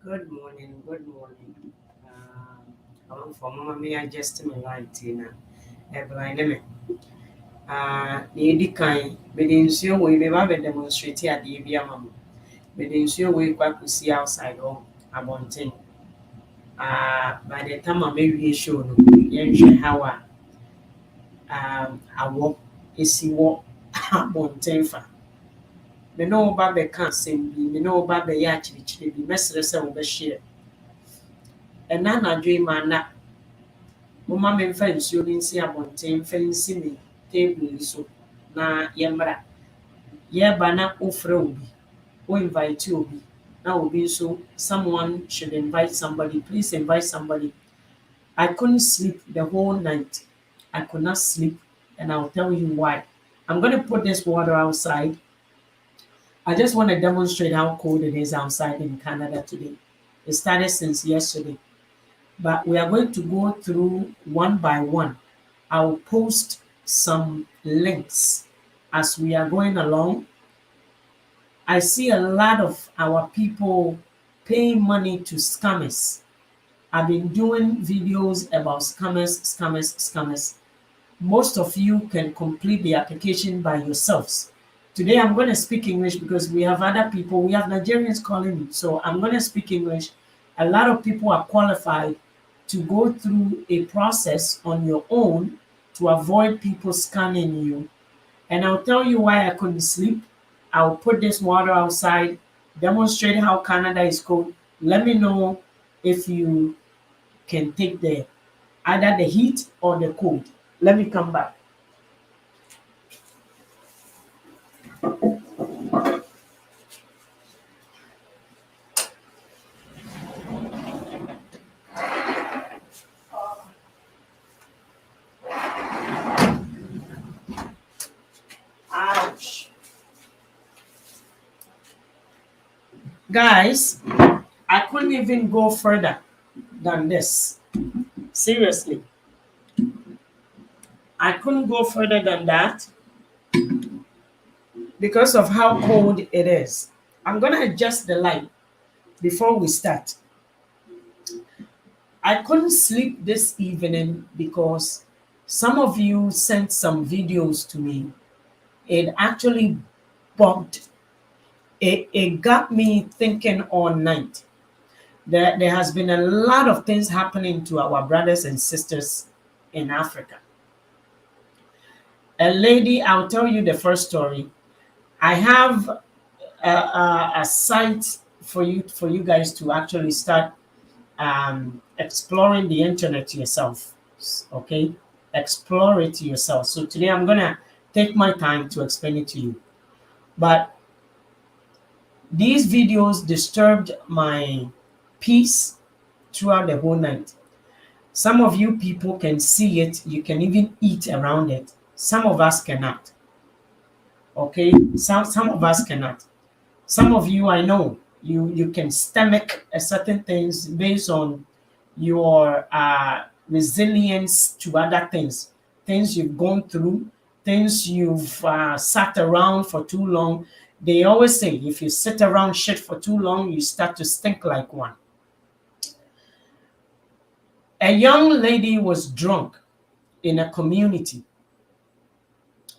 Good morning, good morning. I'm from Mama Mia just my light in a blind me. The kind, but in so we may have a demonstrate at the Abia Mamma. But in so we quite see outside or a mountain. By the time I may show no, yen how I walk is see what a mountain for. Me no ba be can same bi, me no ba be ya chiri bi, mesere se wo be share. And na na dream na momma memfa nsuo no nsi abɔnten mfa nsi me table yi so na yɛmmra. Yɛreba na wofrɛ obi, wo invite obi, na obi nso someone should invite somebody. Please invite somebody. I couldn't sleep the whole night. I could not sleep, and I'll tell you why. I'm going to put this water outside. I just want to demonstrate how cold it is outside in Canada today. It started since yesterday, but we are going to go through one by one. I'll post some links as we are going along. I see a lot of our people paying money to scammers. I've been doing videos about scammers. Most of you can complete the application by yourselves. Today I'm going to speak English because we have other people, we have Nigerians calling me. So I'm going to speak English. A lot of people are qualified to go through a process on your own to avoid people scanning you. And I'll tell you why I couldn't sleep. I'll put this water outside, demonstrate how Canada is cold. Let me know if you can take the either the heat or the cold. Let me come back. Ouch. Guys, I couldn't even go further than this. Seriously. I couldn't go further than that because of how cold it is. I'm going to adjust the light before we start. I couldn't sleep this evening because some of you sent some videos to me. It actually bugged. It got me thinking all night. There has been a lot of things happening to our brothers and sisters in Africa. A lady, I'll tell you the first story. I have a site for you guys to actually start exploring the internet yourself. Okay, explore it yourself. So today I'm gonna take my time to explain it to you. But these videos disturbed my peace throughout the whole night. Some of you people can see it, you can even eat around it. Some of us cannot. Okay, some of us cannot. Some of you, I know, you can stomach a certain things based on your resilience to other things you've gone through, things you've sat around for too long. They always say if you sit around shit for too long, you start to stink like one. A young lady was drunk in a community.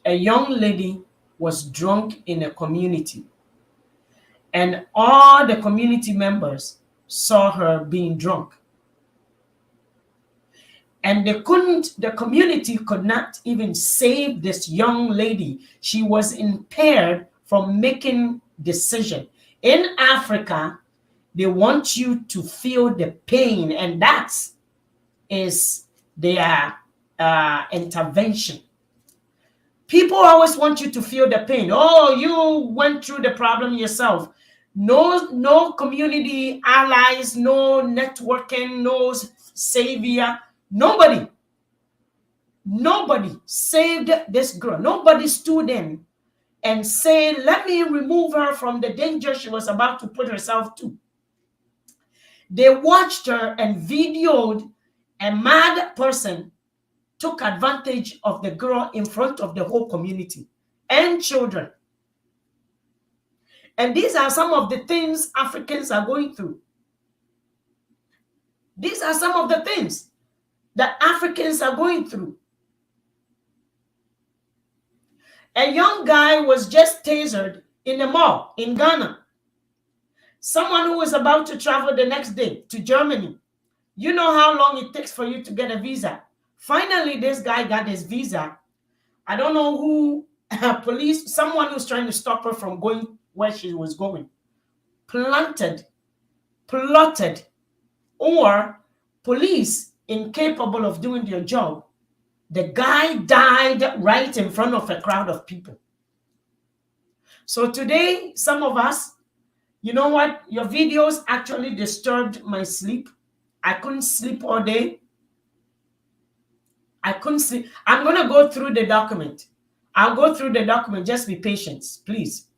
A young lady was drunk in a community, and all the community members saw her being drunk. And the community could not even save this young lady. She was impaired from making decision. In Africa, they want you to feel the pain, and that is their intervention. People always want you to feel the pain. Oh, you went through the problem yourself. No community allies, no networking, no savior. Nobody saved this girl. Nobody stood in and said, let me remove her from the danger she was about to put herself to. They watched her and videoed a mad person took advantage of the girl in front of the whole community and children. And these are some of the things Africans are going through. These are some of the things that Africans are going through. A young guy was just tasered in a mall in Ghana. Someone who was about to travel the next day to Germany. You know how long it takes for you to get a visa. Finally, this guy got his visa. I don't know who, police, someone who's trying to stop her from going where she was going, plotted, or police incapable of doing their job. The guy died right in front of a crowd of people. So today, some of us, you know what? Your videos actually disturbed my sleep. I couldn't sleep all day. I couldn't sleep. I'm going to go through the document. I'll go through the document. Just be patient, please.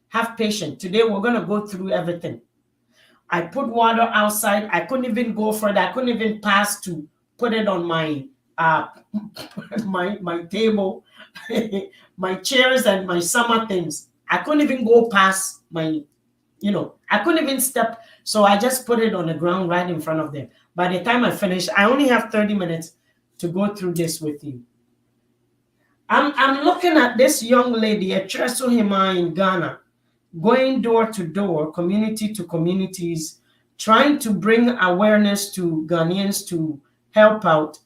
Have patience. Today, we're going to go through everything. I put water outside. I couldn't even go further. I couldn't even pass to put it on my my table, my chairs and my summer things. I couldn't even go past my, I couldn't even step. So I just put it on the ground right in front of them. By the time I finished, I only have 30 minutes to go through this with you. I'm looking at this young lady, Etreso Hima in Ghana, going door to door, community to communities, trying to bring awareness to Ghanaians to help out.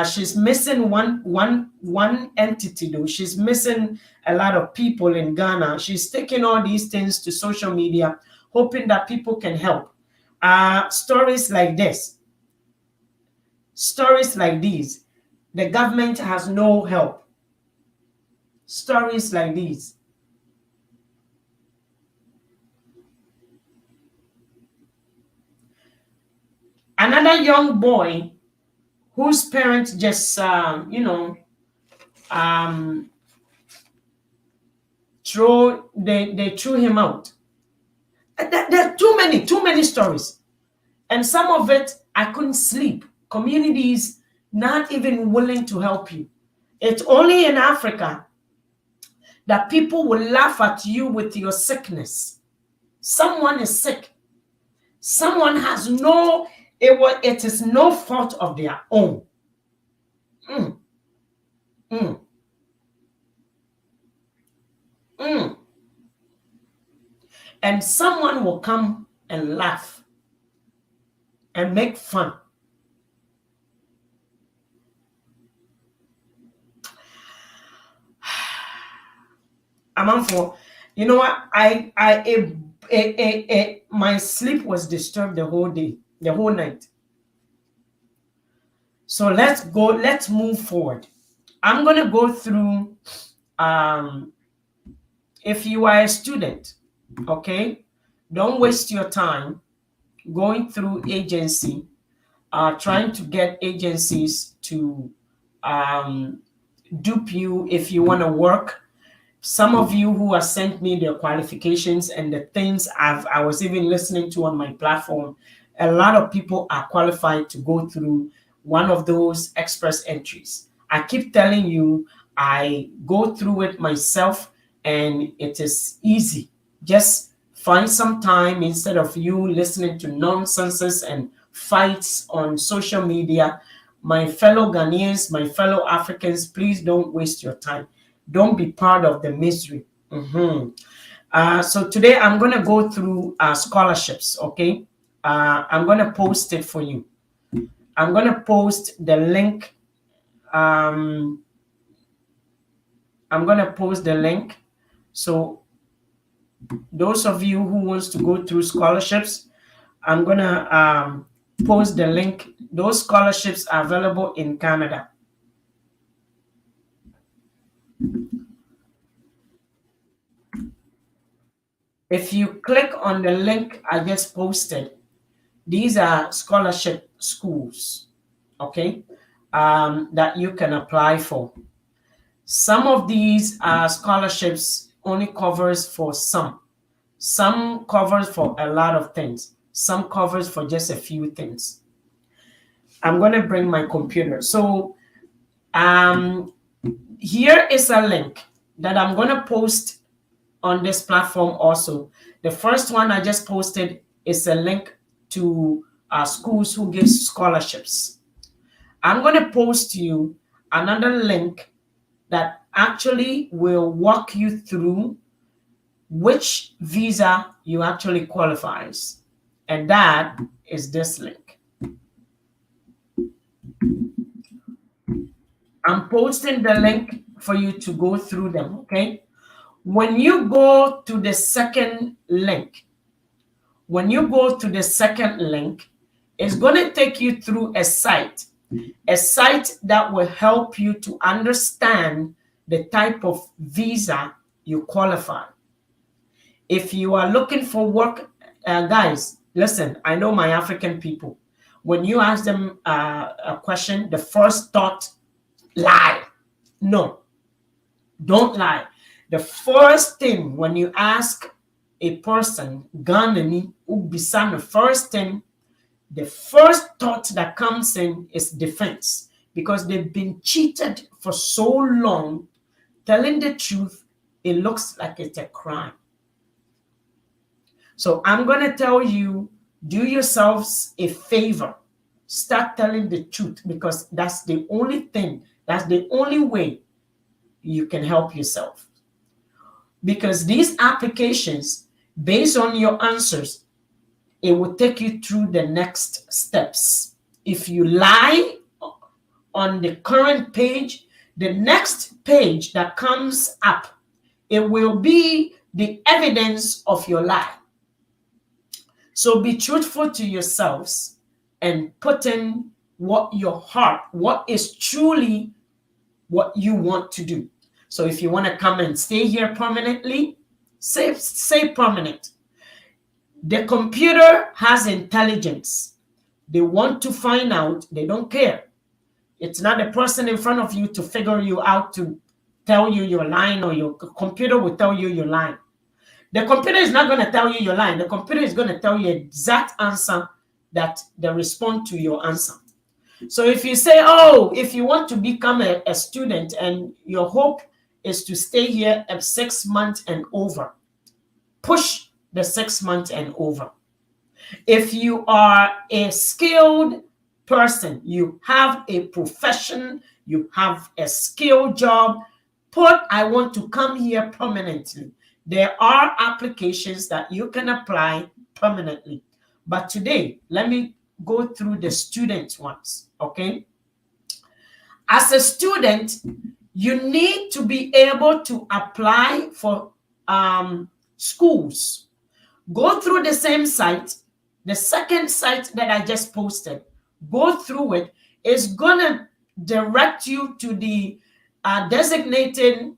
She's missing one entity though. She's missing a lot of people in Ghana. She's taking all these things to social media, hoping that people can help. Stories like this, stories like these, the government has no help. Stories like these. Another young boy whose parents just, they threw him out. There are too many stories. And some of it, I couldn't sleep. Communities not even willing to help you. It's only in Africa that people will laugh at you with your sickness. Someone is sick. Someone has it is no fault of their own. And someone will come and laugh and make fun. You know what? My sleep was disturbed the whole day, the whole night. So let's move forward. I'm going to go through, if you are a student, okay, don't waste your time going through agency, trying to get agencies to dupe you if you want to work. Some of you who have sent me their qualifications and the things I was even listening to on my platform, a lot of people are qualified to go through one of those express entries. I keep telling you, I go through it myself and it is easy. Just find some time instead of you listening to nonsenses and fights on social media. My fellow Ghanaians, my fellow Africans, please don't waste your time. Don't be part of the misery. So today I'm going to go through scholarships, okay? I'm going to post it for you. I'm going to post the link. I'm going to post the link. So those of you who wants to go through scholarships, I'm going to post the link. Those scholarships are available in Canada. If you click on the link I just posted, these are scholarship schools, okay, that you can apply for. Some of these scholarships only covers for some. Some covers for a lot of things. Some covers for just a few things. I'm going to bring my computer. So here is a link that I'm going to post on this platform also. The first one I just posted is a link to schools who give scholarships. I'm going to post you another link that actually will walk you through which visa you actually qualifies. And that is this link. I'm posting the link for you to go through them, okay? When you go to the second link, it's going to take you through a site that will help you to understand the type of visa you qualify. If you are looking for work, guys, listen, I know my African people. When you ask them a question, the first thought, lie. No, don't lie. The first thing when you ask a person, Ghanani, Ubisan, the first thought that comes in is defense, because they've been cheated for so long. Telling the truth, it looks like it's a crime. So I'm going to tell you, do yourselves a favor. Start telling the truth, because that's the only thing, that's the only way you can help yourself. Because these applications, based on your answers, it will take you through the next steps. If you lie on the current page, the next page that comes up, it will be the evidence of your lie. So be truthful to yourselves and put in what your heart, what is truly what you want to do. So if you want to come and stay here permanently, say permanent. The computer has intelligence. They want to find out. They don't care. It's not a person in front of you to figure you out, to tell you you're lying, or your computer will tell you you're lying. The computer is not going to tell you you're lying. The computer is going to tell you exact answer that they respond to your answer. So if you say, oh, if you want to become a student and your hope is to stay here at 6 months and over, push the 6 months and over. If you are a skilled person, you have a profession, you have a skilled job, put, I want to come here permanently. There are applications that you can apply permanently. But today, let me go through the student ones, okay? As a student, you need to be able to apply for schools. Go through the same site, the second site that I just posted. Go through it. It's going to direct you to the designated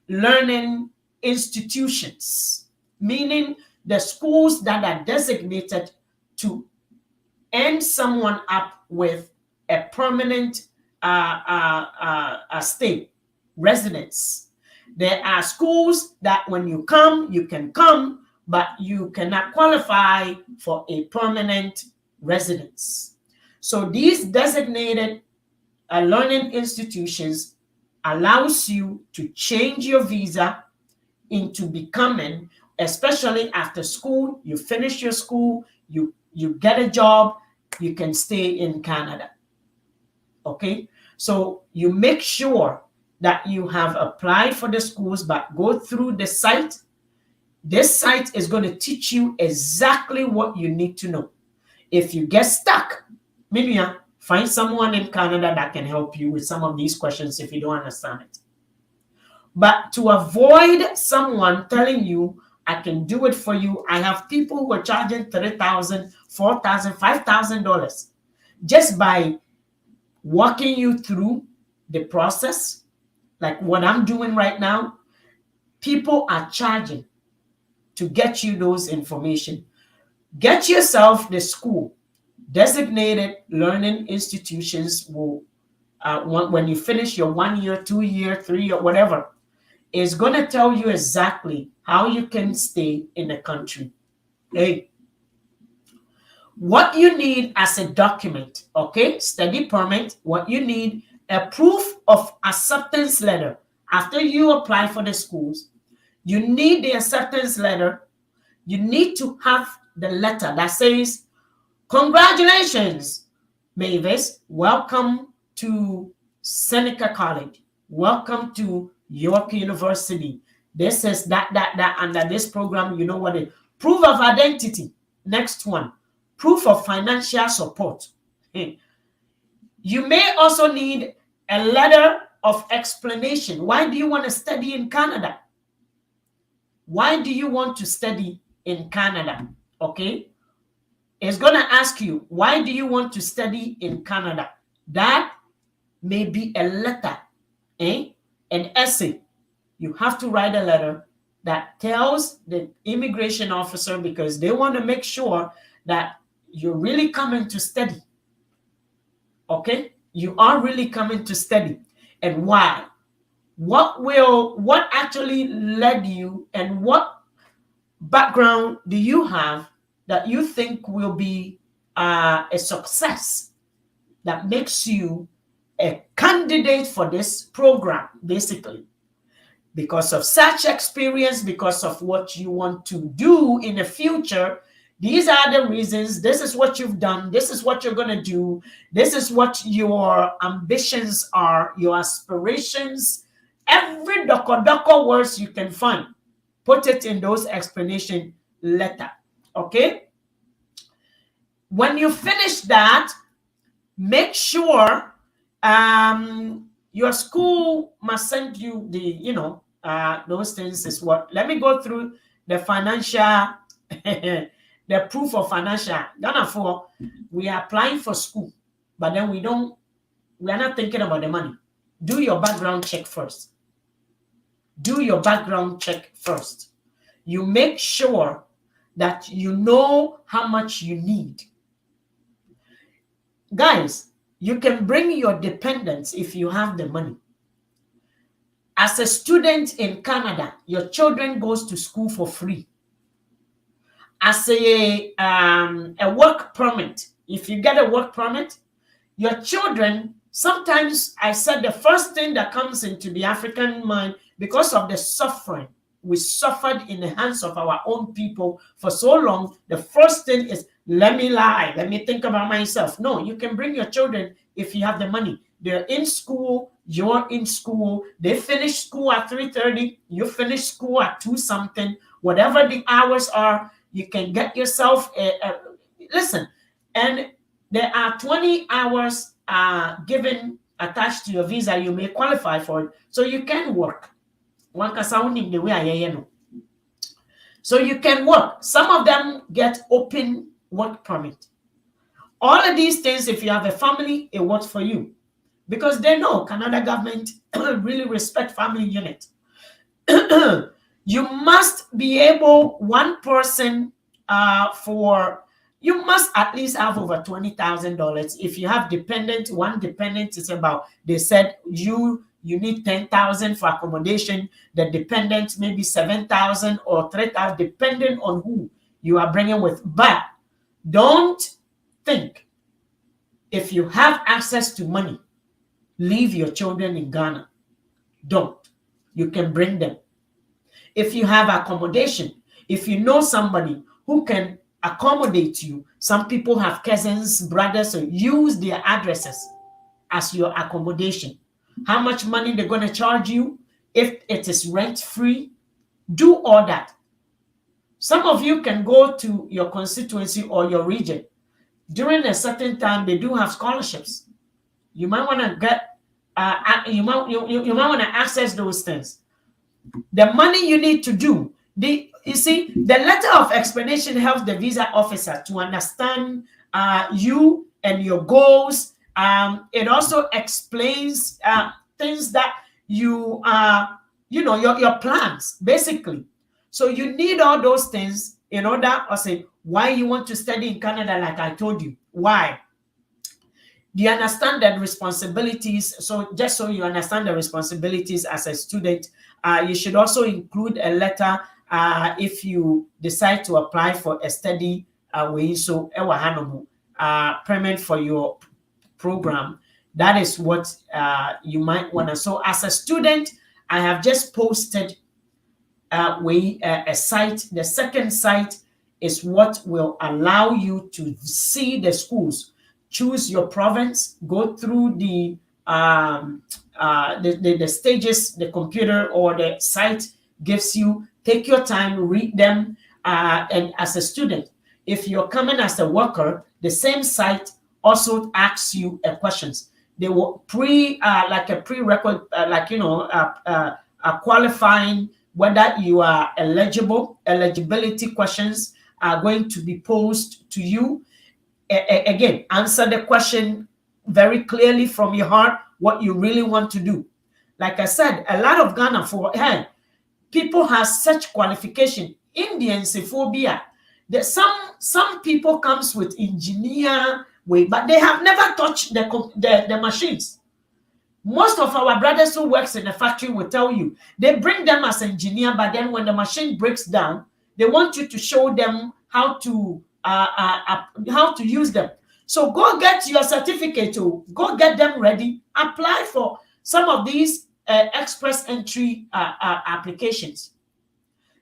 learning institutions, meaning the schools that are designated to end someone up with a permanent stay, residence. There are schools that when you come, you can come, but you cannot qualify for a permanent residence. So these designated learning institutions allows you to change your visa into becoming, especially after school, you finish your school, you get a job, you can stay in Canada. Okay, so you make sure that you have applied for the schools, but go through the site. This site is going to teach you exactly what you need to know. If you get stuck, Minya, find someone in Canada that can help you with some of these questions if you don't understand it. But to avoid someone telling you, I can do it for you, I have people who are charging $3,000, $4,000, $5,000 just by walking you through the process, like what I'm doing right now. People are charging to get you those information. Get yourself the school. Designated learning institutions will, when you finish your 1 year, 2 year, 3 year, whatever, is going to tell you exactly how you can stay in the country. Hey, what you need as a document, okay, study permit, what you need, a proof of acceptance letter. After you apply for the schools, you need the acceptance letter. You need to have the letter that says, congratulations, Mavis, welcome to Seneca College. Welcome to York University. This is that, under this program, you know what it is. Proof of identity. Next one. Proof of financial support. You may also need a letter of explanation. Why do you want to study in Canada? Why do you want to study in Canada? Okay. It's going to ask you, why do you want to study in Canada? That may be a letter, an essay. You have to write a letter that tells the immigration officer, because they want to make sure that you're really coming to study. Okay? You are really coming to study. And why? What actually led you, and what background do you have that you think will be a success that makes you a candidate for this program, basically? Because of such experience, because of what you want to do in the future, these are the reasons. This is what you've done. This is what you're going to do. This is what your ambitions are, your aspirations. Every doko words you can find, put it in those explanation letter. Okay? When you finish that, make sure your school must send you the, those things is what. Let me go through the financial, the proof of financial. Therefore, we are applying for school, but then we are not thinking about the money. Do your background check first. Do your background check first. You make sure that you know how much you need. Guys, you can bring your dependents if you have the money. As a student in Canada, your children goes to school for free. As a work permit, if you get a work permit, your children, sometimes I said the first thing that comes into the African mind, because of the suffering, we suffered in the hands of our own people for so long, the first thing is, let me lie, let me think about myself. No, you can bring your children if you have the money. They're in school, you're in school, they finish school at 3:30, you finish school at 2 something, whatever the hours are, you can get yourself listen, and there are 20 hours given attached to your visa. You may qualify for it, so you can work. So you can work. Some of them get open work permit. All of these things, if you have a family, it works for you, because they know Canada government really respect family unit. You must be able, one person you must at least have over $20,000. If you have dependent, one dependent is about, they said you need 10,000 for accommodation. The dependent maybe 7,000 or 3,000, depending on who you are bringing with. But don't think, if you have access to money, leave your children in Ghana. Don't. You can bring them. If you have accommodation, if you know somebody who can accommodate you, some people have cousins, brothers, so use their addresses as your accommodation. How much money they're going to charge you, if it is rent-free, do all that. Some of you can go to your constituency or your region. During a certain time, they do have scholarships. You might want to get, you might want to access those things. The money you need to do, you see, the letter of explanation helps the visa officer to understand you and your goals. It also explains things that you your plans, basically. So you need all those things in order to say why you want to study in Canada, like I told you. Why? Do you understand the responsibilities? So just so you understand the responsibilities as a student, you should also include a letter if you decide to apply for a study permit for your program. That is what you might want to. So as a student, I have just posted a site. The second site is what will allow you to see the schools. Choose your province, go through the stages the computer or the site gives you. Take your time, read them, and as a student, if you're coming as a worker, the same site also asks you questions. They will like a prerequisite, qualifying whether you are eligible. Eligibility questions are going to be posed to you. Again, answer the question very clearly from your heart, what you really want to do. Like I said, a lot of Ghana people have such qualification. Indians, phobia. Some people comes with engineer way, but they have never touched the machines. Most of our brothers who works in the factory will tell you they bring them as engineer, but then when the machine breaks down, they want you to show them how to use them. So go get your certificate, go get them ready, apply for some of these express entry applications.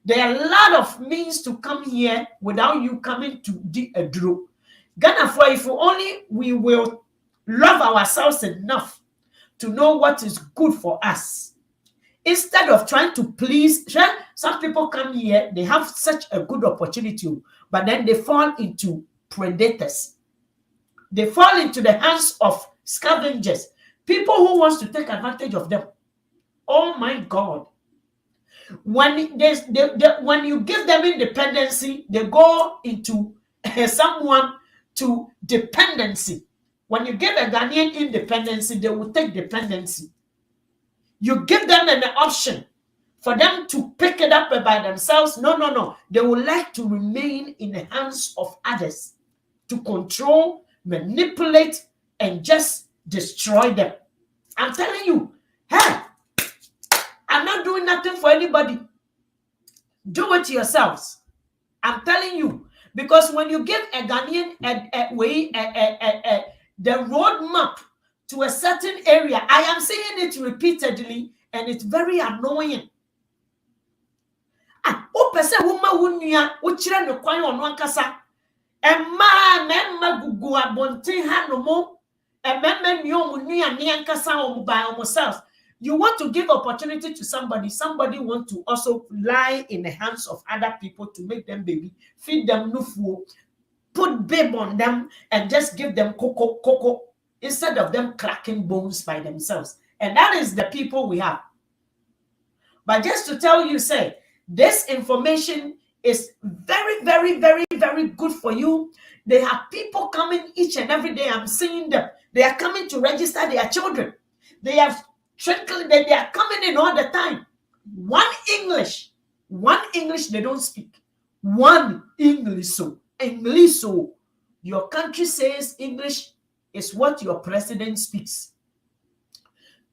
There are a lot of means to come here without you coming to a draw. Ghana, for if only we will love ourselves enough to know what is good for us, instead of trying to please. Some people come here, they have such a good opportunity, but then they fall into predators. They fall into the hands of scavengers, people who wants to take advantage of them. Oh my God. When when you give them independency, they go into someone to dependency. When you give a Ghanaian independency, they will take dependency. You give them an option for them to pick it up by themselves. No. They would like to remain in the hands of others to control, manipulate, and just destroy them. I'm telling you, hey, I'm not doing nothing for anybody. Do it yourselves. I'm telling you, because when you give a Ghanaian the roadmap to a certain area, I am saying it repeatedly, and it's very annoying. You want to give opportunity to somebody. Somebody want to also lie in the hands of other people to make them baby, feed them nufu, put babe on them, and just give them cocoa, instead of them cracking bones by themselves. And that is the people we have. But just to tell you, say, this information is very, very, very, very good for you. They have people coming each and every day. I'm seeing them. They are coming to register their children. They are coming in all the time. One English they don't speak. One English. So your country says English is what your president speaks.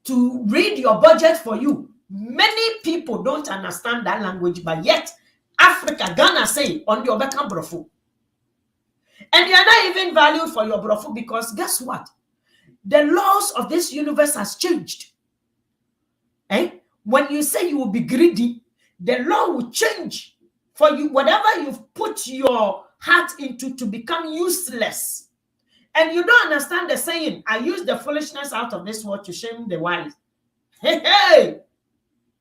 To read your budget for you, many people don't understand that language, but yet Africa, Ghana say on your back brofu. And you are not even valued for your brofu, because guess what? The laws of this universe has changed. When you say you will be greedy, the law will change for you. Whatever you've put your heart into to become useless. And you don't understand the saying, I use the foolishness out of this world to shame the wise. Hey!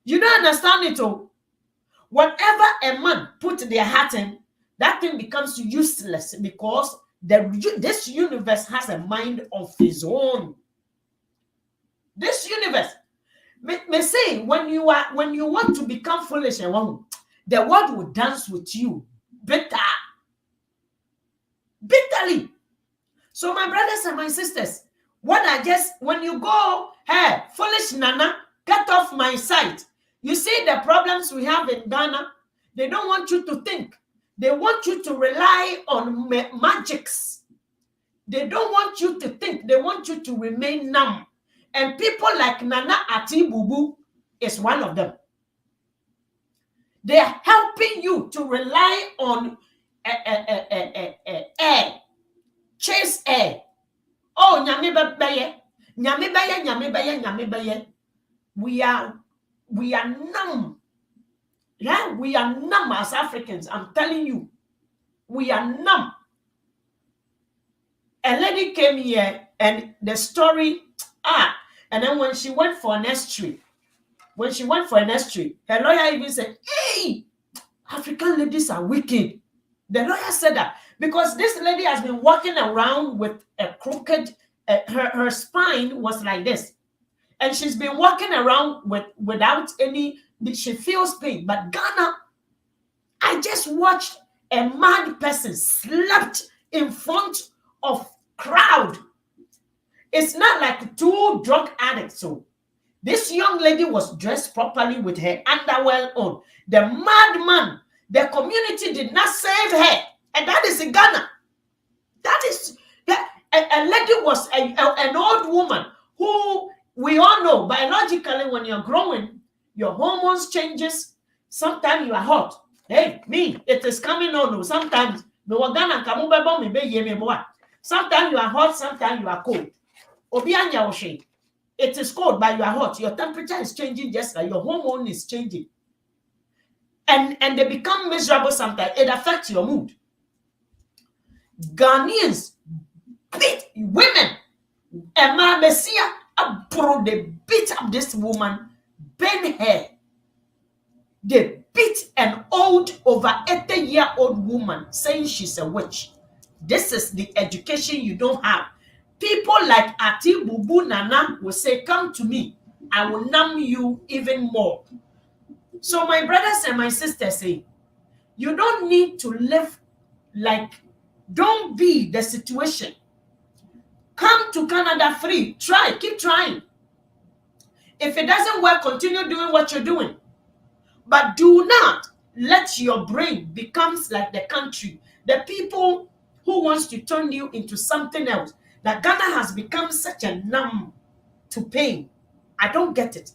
You don't understand it all. Whatever a man put their heart in, that thing becomes useless, because this universe has a mind of its own. This universe. May say, when you want to become foolish, the world will dance with you bitterly. So my brothers and my sisters, when you go, hey, foolish Nana, get off my sight. You see the problems we have in Ghana. They don't want you to think. They want you to rely on magics. They don't want you to think. They want you to remain numb. And people like Nana Ati-Bubu is one of them. They are helping you to rely on air, chase air. Oh, nyame. We are numb. Yeah, we are numb as Africans. I'm telling you. We are numb. A lady came here and the story, and then when she went for an S3, her lawyer even said, hey, African ladies are wicked. The lawyer said that because this lady has been walking around with a crooked, her spine was like this. And she's been walking around without any, she feels pain. But Ghana, I just watched a mad person slept in front of crowd. It's not like two drug addicts. So this young lady was dressed properly with her underwear on. The madman, the community did not save her. And that is in Ghana. That is, a lady was an old woman who, we all know, biologically, when you're growing, your hormones changes. Sometimes you are hot. Hey, me, it is coming on. Sometimes, sometimes you are hot, sometimes you are cold. It is cold, but you are hot. Your temperature is changing just like your hormone is changing. And they become miserable sometimes. It affects your mood. Ghanaians beat women. Emma Messia, they beat up this woman, bend her. They beat an old, over 80-year-old woman, saying she's a witch. This is the education you don't have. People like Ati Bubu Nana will say, come to me. I will numb you even more. So my brothers and my sisters say, you don't need to live like, don't be the situation. Come to Canada free. Try, keep trying. If it doesn't work, continue doing what you're doing. But do not let your brain become like the country. The people who wants to turn you into something else. That Ghana has become such a numb to pain. I don't get it.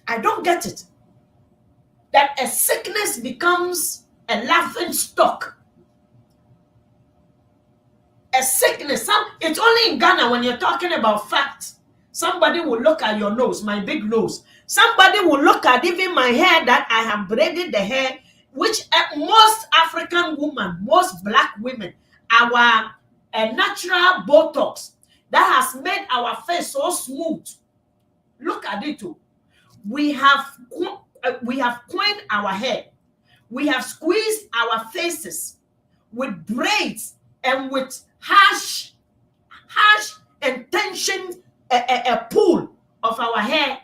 I don't get it. That a sickness becomes a laughing stock. A sickness. It's only in Ghana when you're talking about facts. Somebody will look at your nose, my big nose. Somebody will look at even my hair that I have braided the hair, which most African women, most black women, our natural Botox that has made our face so smooth. Look at it too. We have coined our hair. We have squeezed our faces with braids and with harsh and tension a pull of our hair,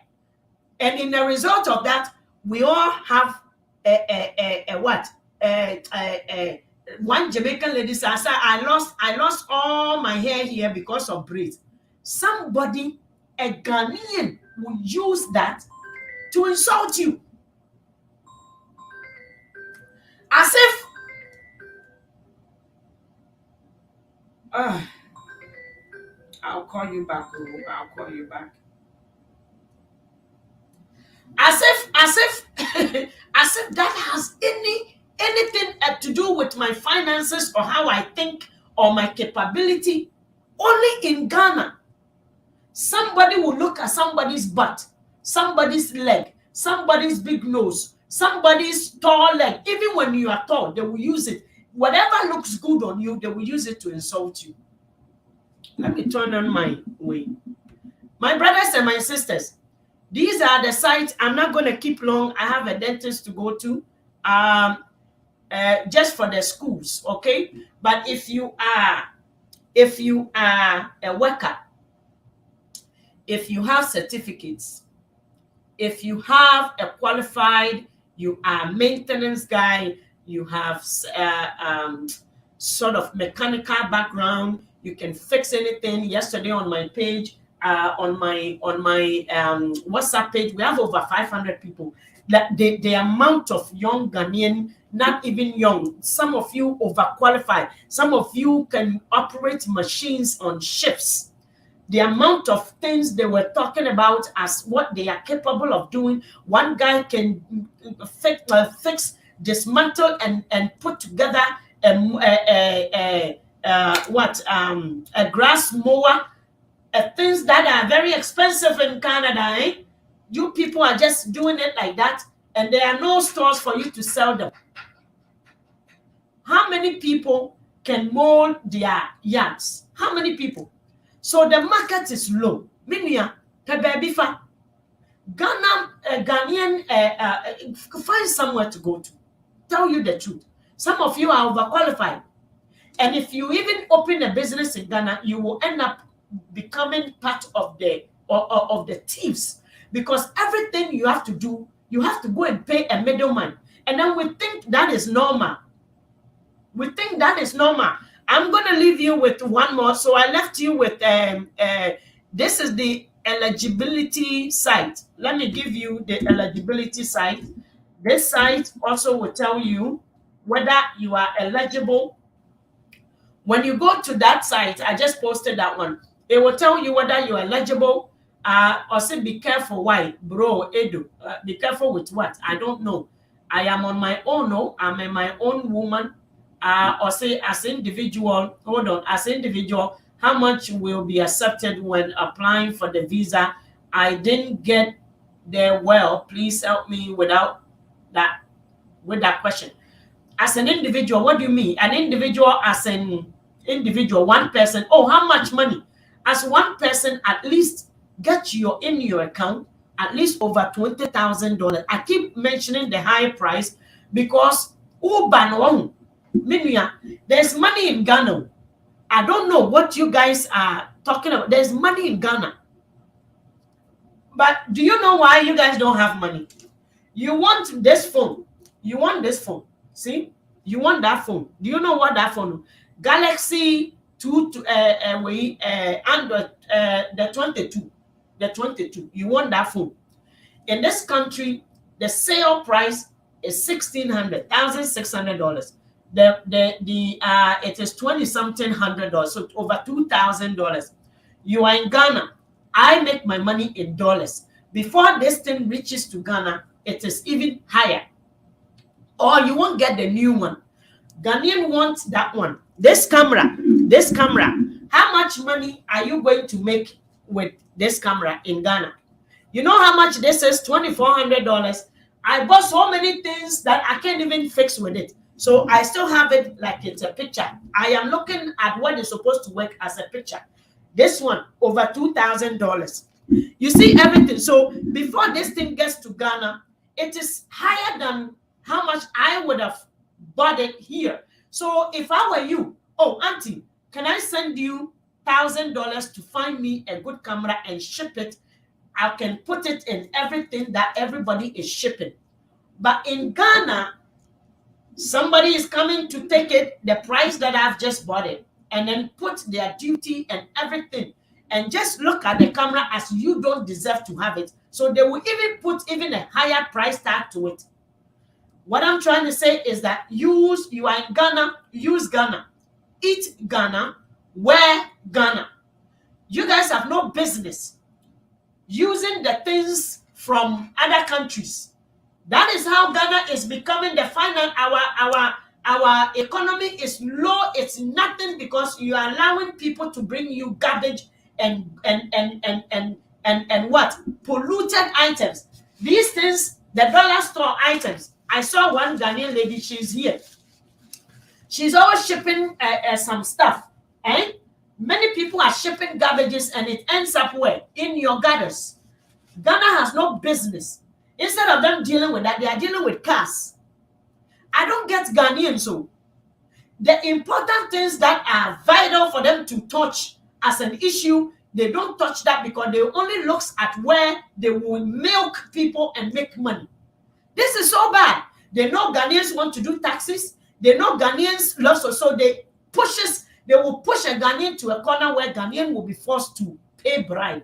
and in the result of that, we all have one Jamaican lady said, I lost all my hair here because of braids. Somebody, a Ghanaian, will use that to insult you, as if I'll call you back. I'll call you back. As if as if that has anything to do with my finances or how I think or my capability. Only in Ghana, somebody will look at somebody's butt, somebody's leg, somebody's big nose, somebody's tall leg. Even when you are tall, they will use it. Whatever looks good on you, they will use it to insult you. Let me turn on my way. My brothers and my sisters, these are the sites. I'm not going to keep long. I have a dentist to go to just for the schools, okay? But if you are a worker, if you have certificates, if you have a qualified, you are a maintenance guy, you have sort of mechanical background, you can fix anything. Yesterday on my page, on my WhatsApp page, we have over 500 people. That the amount of young Ghanaian, not even young, some of you overqualified, some of you can operate machines on shifts. The amount of things they were talking about as what they are capable of doing. One guy can fix, dismantle, and put together a grass mower, things that are very expensive in Canada. You people are just doing it like that, and there are no stores for you to sell them. How many people can mold their yards? How many people? So the market is low. Minia, baby fa. Ghana, Ghanaian, find somewhere to go to. Tell you the truth. Some of you are overqualified. And if you even open a business in Ghana, you will end up becoming part of the thieves. Because everything you have to do, you have to go and pay a middleman. And then we think that is normal. We think that is normal. I'm going to leave you with one more. So I left you with, this is the eligibility site. Let me give you the eligibility site. This site also will tell you whether you are eligible. When you go to that site, I just posted that one. It will tell you whether you're eligible. Or say, be careful. Why? Bro, Edu, be careful with what? I don't know. I am on my own. No, I'm my own woman. Or say, as individual, hold on, as individual, how much will be accepted when applying for the visa? I didn't get there well. Please help me with that question. As an individual, what do you mean? An individual as an individual, one person. Oh, how much money? As one person, at least get in your account at least over $20,000. I keep mentioning the high price because there's money in Ghana. I don't know what you guys are talking about. There's money in Ghana. But do you know why you guys don't have money? You want this phone. You want this phone. See? You want that phone. Do you know what that phone is? Galaxy 2 Android, the 22. The 22. You want that phone. In this country, the sale price is $1,600. It is 20-something $100, so over $2,000. You are in Ghana. I make my money in dollars. Before this thing reaches to Ghana, it is even higher. Or you won't get the new one. Ghanaian wants that one. This camera. How much money are you going to make with this camera in Ghana? You know how much this is? $2,400. I bought so many things that I can't even fix with it. So I still have it like it's a picture. I am looking at what is supposed to work as a picture. This one, over $2,000. You see everything. So before this thing gets to Ghana, it is higher than how much I would have bought it here. So if I were you, oh, auntie, can I send you $1,000 to find me a good camera and ship it? I can put it in everything that everybody is shipping. But in Ghana, somebody is coming to take it, the price that I've just bought it, and then put their duty and everything, and just look at the camera as you don't deserve to have it. So they will even put even a higher price tag to it. What I'm trying to say is that you are in Ghana, use Ghana, eat Ghana, wear Ghana. You guys have no business using the things from other countries. That is how Ghana is becoming the final. Our economy is low. It's nothing because you are allowing people to bring you garbage and what? Polluted items. These things, the dollar store items. I saw one Ghanaian lady, she's here. She's always shipping some stuff. Eh? Many people are shipping garbages and it ends up where? In your gutters. Ghana has no business. Instead of them dealing with that, they are dealing with cars. I don't get Ghanaians. So the important things that are vital for them to touch as an issue, they don't touch that because they only look at where they will milk people and make money. This is so bad. They know Ghanaians want to do taxes. They know Ghanaians love so they will push a Ghanaian to a corner where Ghanaian will be forced to pay bribe.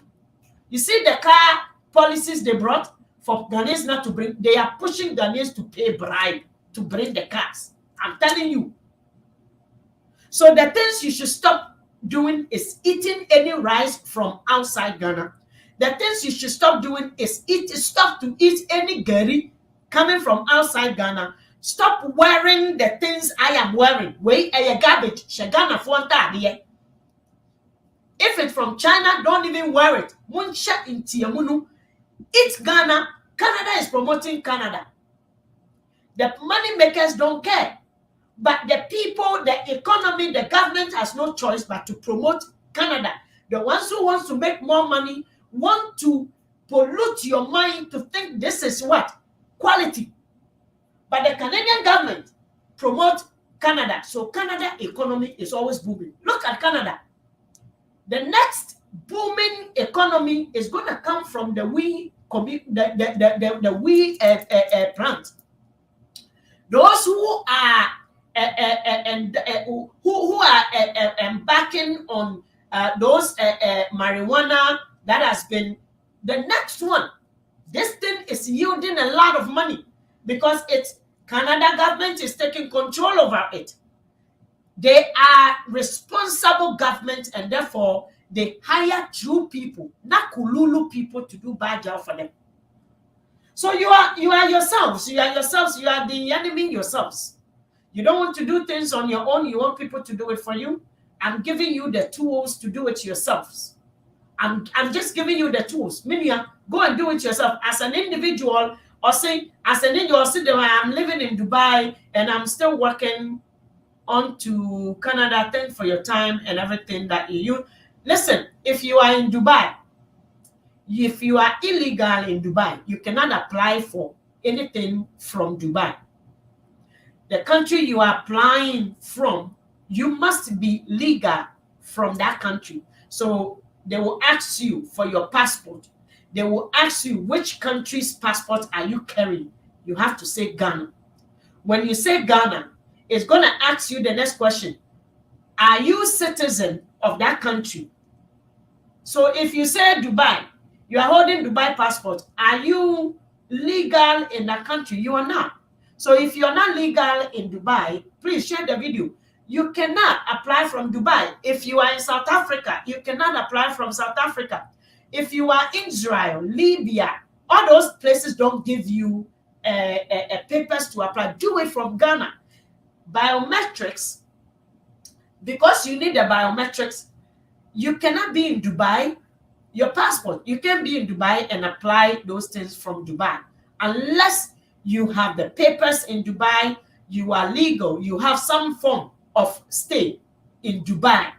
You see the car policies they brought for Ghanaians not to bring, they are pushing Ghanaians to pay bribe to bring the cars. I'm telling you. So the things you should stop doing is eating any rice from outside Ghana. The things you should stop doing is stop to eat any gari coming from outside Ghana. Stop wearing the things I am wearing. Wait, a garbage. Shagana fonta. If it's from China, don't even wear it. Eat Ghana. Canada is promoting Canada. The money makers don't care. But the people, the economy, the government has no choice but to promote Canada. The ones who want to make more money want to pollute your mind to think this is what? Quality. But the Canadian government promotes Canada. So Canada economy is always booming. Look at Canada. The next booming economy is going to come from the wheat plant. Those who are who are embarking on those marijuana that has been the next one. This thing is yielding a lot of money because it's Canada government is taking control over it. They are responsible government, and therefore they hire true people, not kululu people, to do bad job for them. So you are yourselves. You are yourselves. You are the enemy yourselves. You don't want to do things on your own. You want people to do it for you. I'm giving you the tools to do it yourselves. I'm just giving you the tools. Minia, go and do it yourself as an individual, or say as an individual. I'm living in Dubai and I'm still working on to Canada. Thanks for your time and everything that you listen. If you are in Dubai, if you are illegal in Dubai, you cannot apply for anything from Dubai. The country you are applying from, you must be legal from that country. So they will ask you for your passport. They will ask you which country's passport are you carrying. You have to say Ghana. When you say Ghana, it's going to ask you the next question. Are you citizen of that country? So if you say Dubai, you are holding Dubai passport. Are you legal in that country? You are not. So if you're not legal in Dubai, please share the video. You cannot apply from Dubai. If you are in South Africa, you cannot apply from South Africa. If you are in Israel, Libya, all those places don't give you papers to apply. Do it from Ghana. Biometrics, because you need the biometrics, you cannot be in Dubai. Your passport, you can be in Dubai and apply those things from Dubai. Unless you have the papers in Dubai, you are legal, you have some form of stay in Dubai.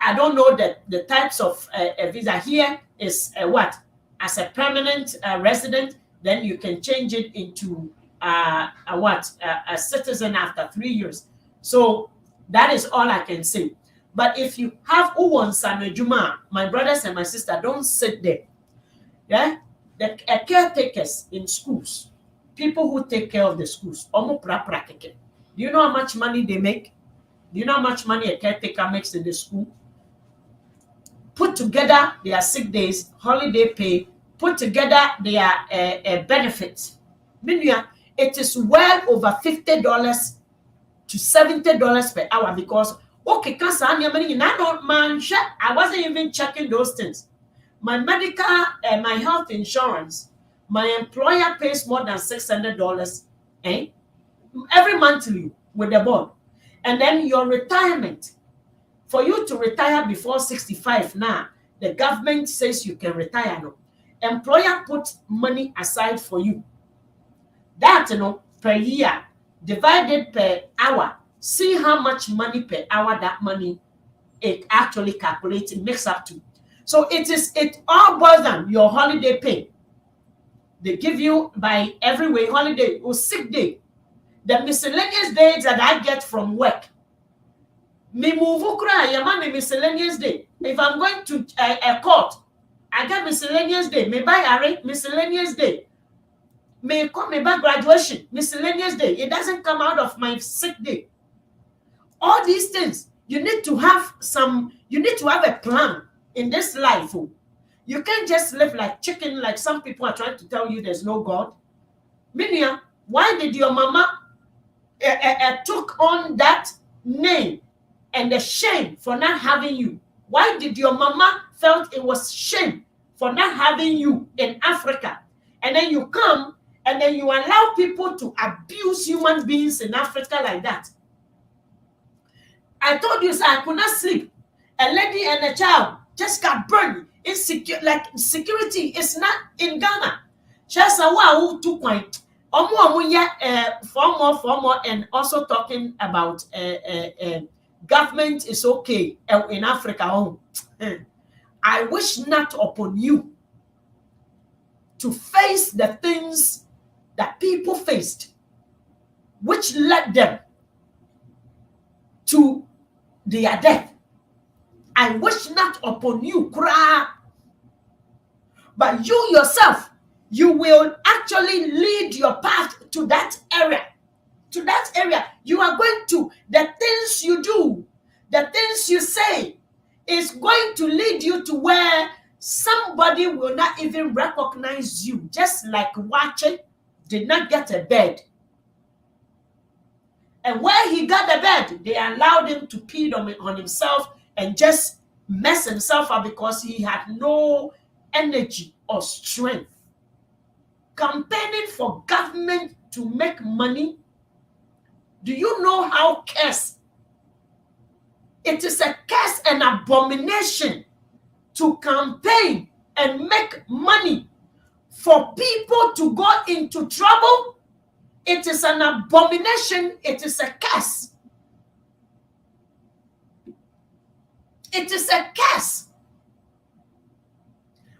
I don't know that the types of visa here is what? As a permanent resident, then you can change it into a citizen after 3 years. So that is all I can say. But if you have Uwon Samejuma, my brothers and my sister, don't sit there. Yeah, the caretakers in schools, people who take care of the schools, do you know how much money they make? Do you know how much money a caretaker makes in the school? Put together their sick days, holiday pay, put together their benefits. It is well over $50 to $70 per hour because okay, I wasn't even checking those things. My medical and my health insurance, my employer pays more than $600 every monthly with the board. And then your retirement, for you to retire before 65 now, the government says you can retire now. Employer puts money aside for you. That, per year, divided per hour, see how much money per hour that money it actually calculates, it makes up to. So it all boils down your holiday pay. They give you by every way holiday or sick day. The miscellaneous days that I get from work. Me move my miscellaneous day. If I'm going to a court, I get miscellaneous day. Me buy a miscellaneous day. May come me back graduation, miscellaneous day. It doesn't come out of my sick day. All these things, you need to have a plan in this life. You can't just live like chicken, like some people are trying to tell you there's no God. Minia, why did your mama took on that name and the shame for not having you? Why did your mama felt it was shame for not having you in Africa? And then you come and then you allow people to abuse human beings in Africa like that. I told you, sir, I could not sleep. A lady and a child just got burned. Insecure, like security is not in Ghana. Just a wow, 2 point. Former, and also talking about government is okay in Africa. I wish not upon you to face the things that people faced, which led them to their death. I wish not upon you, but you yourself, you will actually lead your path to that area. To that area, you are going to, the things you do, the things you say, is going to lead you to where somebody will not even recognize you, just like Wache did not get a bed. And where he got the bed, they allowed him to pee on himself and just mess himself up because he had no energy or strength. Campaigning for government to make money. Do you know how curse? It is a curse and abomination to campaign and make money for people to go into trouble. It is an abomination. It is a curse. It is a curse.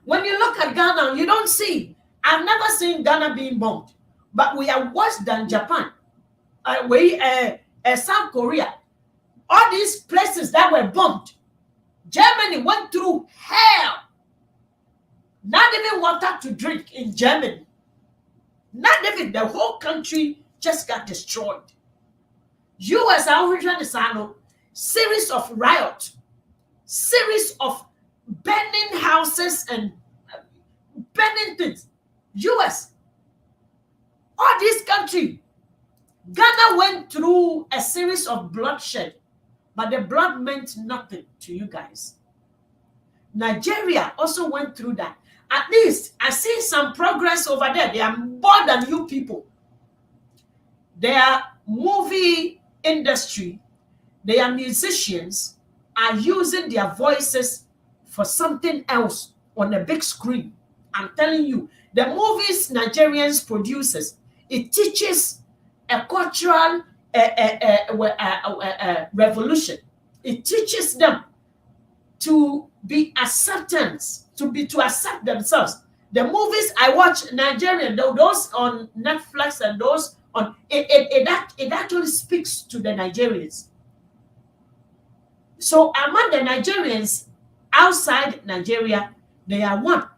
When you look at Ghana, you don't see. I've never seen Ghana being bombed, but we are worse than Japan. South Korea, all these places that were bombed. Germany went through hell. Not even water to drink in Germany. Not even, the whole country just got destroyed. US, series of riots, series of burning houses and burning things. US, all this country, Ghana went through a series of bloodshed, but the blood meant nothing to you guys. Nigeria also went through that. At least I see some progress over there. They are more than you people. Their movie industry, their musicians are using their voices for something else on a big screen. I'm telling you, the movies Nigerians produces, it teaches a cultural revolution. It teaches them to be acceptance, to accept themselves. The movies I watch, Nigerian, those on Netflix and those on it actually speaks to the Nigerians. So among the Nigerians outside Nigeria, they are one.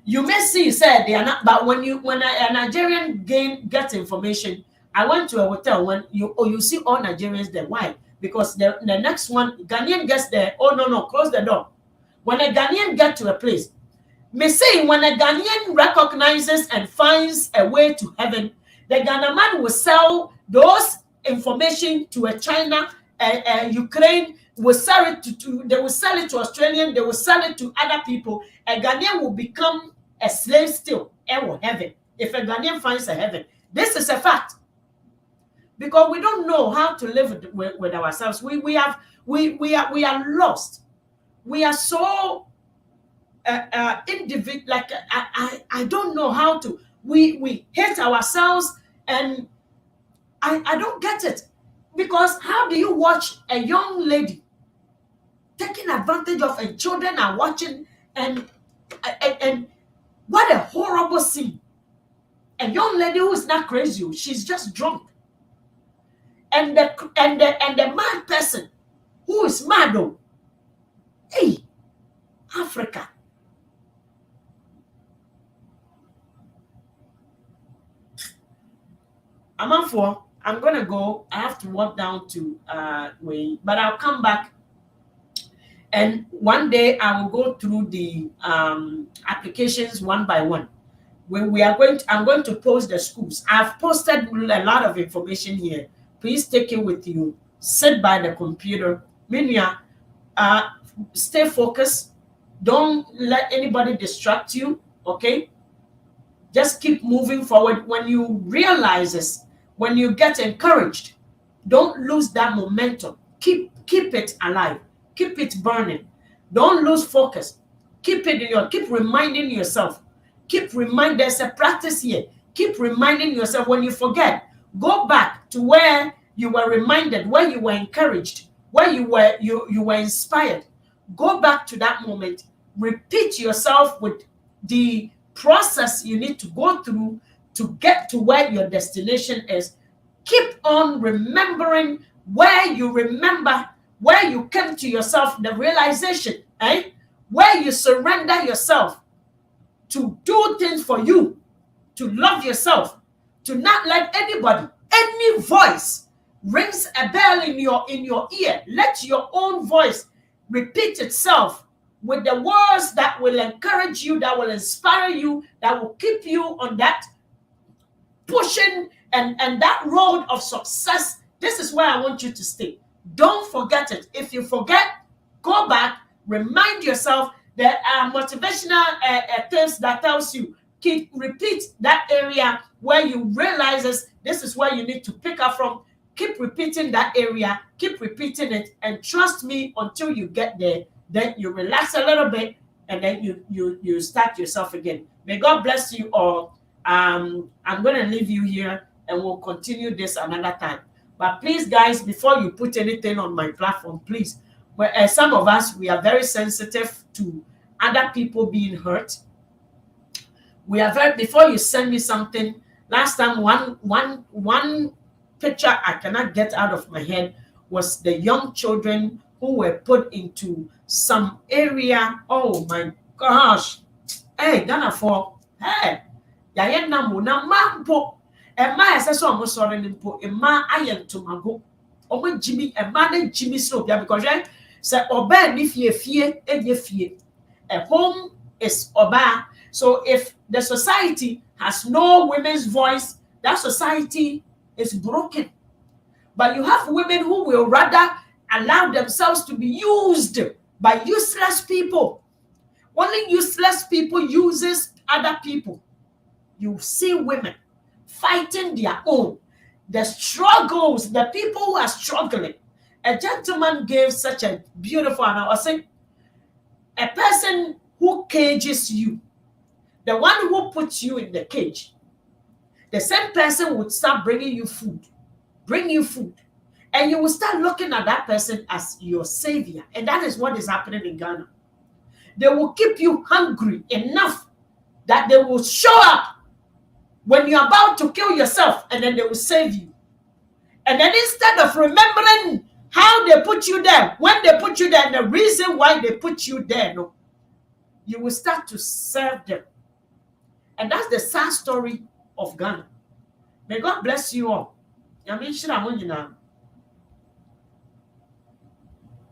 You may see, said they are not, but when a Nigerian gets information, I went to a hotel when you see all Nigerians there. Why? Because the next one, Ghanaian gets there. Oh no, close the door. When a Ghanaian gets to a place, me say when a Ghanaian recognizes and finds a way to heaven, the Ghana man will sell those information to a China, Ukraine. Will sell it they will sell it to Australian, they will sell it to other people. A Ghanaian will become a slave still. Heaven. If a Ghanaian finds a heaven. This is a fact. Because we don't know how to live with ourselves. We are lost. We are so individual. Like I don't know how to. We hate ourselves, and I don't get it. Because how do you watch a young lady taking advantage of, and children are watching, and what a horrible scene. A young lady who is not crazy, she's just drunk. And the mad person who is mad though. Hey, Africa. I'm gonna go. I have to walk down to Wayne, but I'll come back. And one day I will go through the applications one by one. When I'm going to post the schools. I've posted a lot of information here. Please take it with you. Sit by the computer. Minya, stay focused. Don't let anybody distract you. Okay? Just keep moving forward. When you realize this, when you get encouraged, don't lose that momentum. Keep it alive. Keep it burning. Don't lose focus. Keep reminding yourself. There's a practice here. Keep reminding yourself. When you forget, go back to where you were reminded, where you were encouraged, where you were inspired. Go back to that moment. Repeat yourself with the process you need to go through to get to where your destination is. Keep on remembering where you came to yourself, the realization, where you surrender yourself to do things for you, to love yourself, to not let anybody, any voice rings a bell in your ear. Let your own voice repeat itself with the words that will encourage you, that will inspire you, that will keep you on that pushing and that road of success. This is where I want you to stay. Don't forget it. If you forget, go back, remind yourself. There are motivational tips that tells you, repeat that area where you realize this is where you need to pick up from. Keep repeating that area, keep repeating it, and trust me, until you get there, then you relax a little bit, and then you start yourself again. May God bless you all. I'm going to leave you here, and we'll continue this another time. But please, guys, before you put anything on my platform, please, some of us, we are very sensitive to other people being hurt. We are before you send me something. Last time, one picture I cannot get out of my head was the young children who were put into some area. Oh my gosh. Hey, Ghana for, hey, Yayana Muna Mampo, and my assessor almost sorry, and my iron to my go. Oh, Jimmy, and man, Jimmy Slope, because I said, Oba, if ye fear, and ye fear. A home is Oba. So if the society has no women's voice, that society is broken. But you have women who will rather allow themselves to be used by useless people. Only useless people uses other people. You see women fighting their own. The struggles, the people who are struggling. A gentleman gave such a beautiful, and I was saying, a person who cages you, the one who puts you in the cage, the same person would start bringing you food, and you will start looking at that person as your savior. And that is what is happening in Ghana. They will keep you hungry enough that they will show up when you're about to kill yourself, and then they will save you. And then instead of remembering how they put you there, when they put you there, and the reason why they put you there, no, you will start to serve them. And that's the sad story of Ghana. May God bless you all.